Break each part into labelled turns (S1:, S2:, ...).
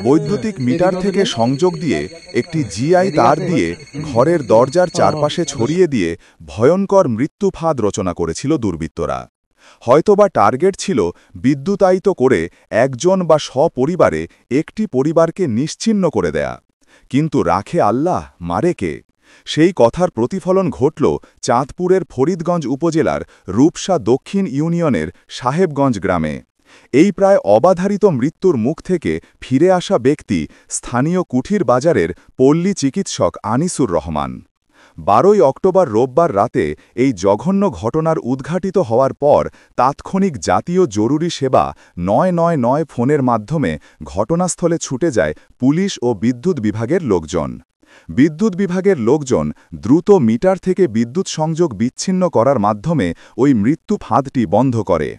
S1: বৈদ্যুতিক মিটার থেকে সংযোগ দিয়ে একটি জিআই তার দিয়ে ঘরের দরজার চারপাশে ছড়িয়ে দিয়ে ভয়ঙ্কর মৃত্যু ফাঁদ রচনা করেছিল দুর্বৃত্তরা। হয়তোবা টার্গেট ছিল বিদ্যুতায়িত করে একজন বা সপরিবারে একটি পরিবারকে নিশ্চিহ্ন করে দেয়া। কিন্তু রাখে আল্লাহ, মারে কে? সেই কথার প্রতিফলন ঘটল চাঁদপুরের ফরিদগঞ্জ উপজেলার রূপসা দক্ষিণ ইউনিয়নের সাহেবগঞ্জ গ্রামে। এই প্রায় অবাধারিত মৃত্যুর মুখ থেকে ফিরে আসা ব্যক্তি স্থানীয় কুঠির বাজারের পল্লী চিকিৎসক আনিসুর রহমান। 12 অক্টোবর রোববার রাতে এই জঘন্য ঘটনার উদ্ঘাটিত হওয়ার পর তাৎক্ষণিক জাতীয় জরুরি সেবা ৯৯৯ ফোনের মাধ্যমে ঘটনাস্থলে ছুটে যায় পুলিশ ও বিদ্যুৎ বিভাগের লোকজন। বিদ্যুৎ বিভাগের লোকজন দ্রুত মিটার থেকে বিদ্যুৎ সংযোগ বিচ্ছিন্ন করার মাধ্যমে ওই মৃত্যু ফাঁদটি বন্ধ করে।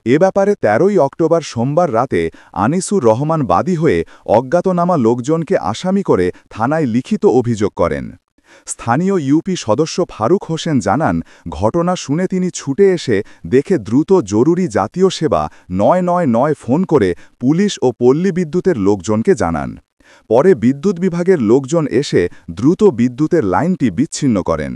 S1: এ ব্যাপারে 13 অক্টোবর সোমবার রাতে আনিসুর রহমান বাদী হয়ে অজ্ঞাতনামা লোকজনকে আসামি করে থানায় লিখিত অভিযোগ করেন। স্থানীয় ইউপি সদস্য ফারুক হোসেন জানান, ঘটনা শুনে তিনি ছুটে এসে দেখে দ্রুত জরুরি জাতীয় সেবা ৯৯৯ ফোন করে পুলিশ ও পল্লী বিদ্যুতের লোকজনকে জানান। পরে বিদ্যুৎ বিভাগের লোকজন এসে দ্রুত বিদ্যুতের লাইনটি বিচ্ছিন্ন করেন।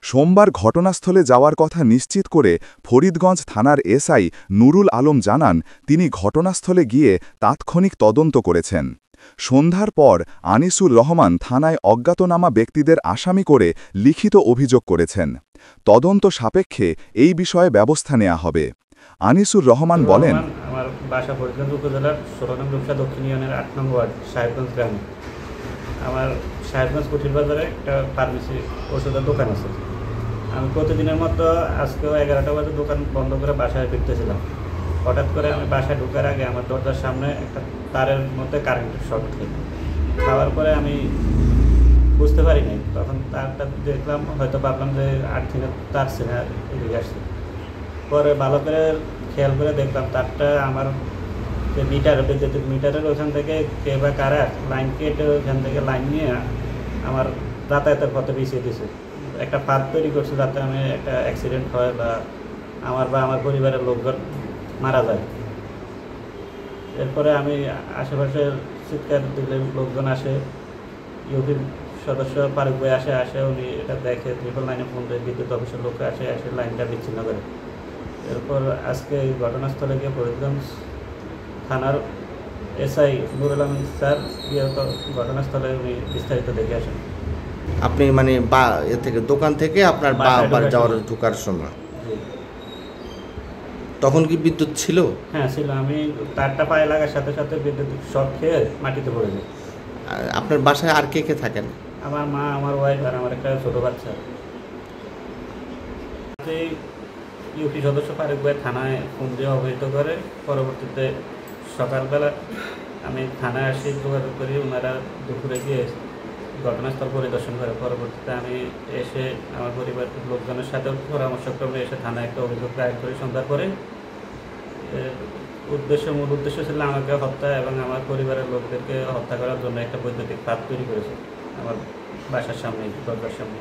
S1: সোমবার ঘটনাস্থলে যাওয়ার কথা নিশ্চিত করে ফরিদগঞ্জ থানার এসআই নুরুল আলম জানান, তিনি ঘটনাস্থলে গিয়ে তাৎক্ষণিক তদন্ত করেছেন। সন্ধ্যার পর আনিসুর রহমান থানায় অজ্ঞাতনামা ব্যক্তিদের আসামি করে লিখিত অভিযোগ করেছেন। তদন্ত সাপেক্ষে এই বিষয়ে ব্যবস্থা নেওয়া হবে। আনিসুর রহমান বলেন,
S2: আমার বাসা ফরিদগঞ্জ উপজেলার 16 নং রূপসা দক্ষিণ ইউনিয়নের 8 নং ওয়ার্ড সাহেবগঞ্জ গ্রামে। আমার সাহেবগঞ্জ কুঠির বাজারে একটা ফার্মেসি ওষুধের দোকান আছে। আমি প্রতিদিনের মতো আজকেও 11টা বাজে দোকান বন্ধ করে বাসায় ফিরতেছিলাম। হঠাৎ করে আমি বাসায় ঢোকার আগে আমার দরজার সামনে একটা তারের মধ্যে কারেন্টের শর্ট খাওয়ার পরে আমি বুঝতে পারি নাই। তখন তারটা দেখলাম, হয়তো ভাবলাম যে আর্থিংয়ের তার ছিল এদিকে আসছে। পরে ভালো করে খেয়াল করে দেখলাম তারটা আমার যে বিদ্যুৎ মিটারের ওখান থেকে কে বা কারা লাইন কেটে ওখান থেকে লাইন নিয়ে আমার যাতায়াতের পথে বিছিয়ে দিয়েছে। একটা ফাঁদ তৈরি করছে যাতে আমি একটা অ্যাক্সিডেন্ট হয় বা আমার পরিবারের লোকজন মারা যায়। এরপরে আমি আশেপাশের চিৎকার দিলে লোকজন আসে, ইউপির সদস্য ফারুক ভাই আসে উনি এটা দেখে 999-এ ফোন দিয়ে বিদ্যুৎ অফিসের লোক আসে লাইনটা বিচ্ছিন্ন করে। এরপর আজকে এই ঘটনাস্থলে গিয়ে ফরিদগঞ্জ থানার এসআই নুরুল আলম স্যার গিয়ে ঘটনাস্থলে উনি বিস্তারিত দেখে আসেন।
S3: আপনি মানে এ থেকে দোকান থেকে আপনার যাওয়ার ঢোকার সময় তখন কি বিদ্যুৎ ছিল?
S2: হ্যাঁ ছিল। আমি তারটা পায়ে লাগার সাথে সাথে বিদ্যুৎ শক খেয়ে মাটিতে পড়ে যাই।
S3: আপনার বাসায় আর কে কে থাকেন?
S2: আমার মা, আমার ওয়াইফ আর আমার একটা ছোটো বাচ্চা। ইউপি সদস্য ফারুক ভাই থানায় ফোন দিয়ে অবহিত করে। পরবর্তীতে সকালবেলা আমি থানায় আসি, যোগাযোগ করি। ওনারা দুপুরে গিয়ে ঘটনাস্থল পরিদর্শন করে। পরবর্তীতে আমি এসে আমার পরিবারের লোকজনের সাথে পরামর্শক্রমে এসে থানায় একটা অভিযোগ দায়ের করি সন্ধ্যার পরে। মূল উদ্দেশ্য ছিল আমাকে হত্যা এবং আমার পরিবারের লোকদেরকে হত্যা করার জন্য একটা বৈদ্যুতিক ফাঁদ তৈরি করেছে আমার বাসার সামনে, দরজার সামনে।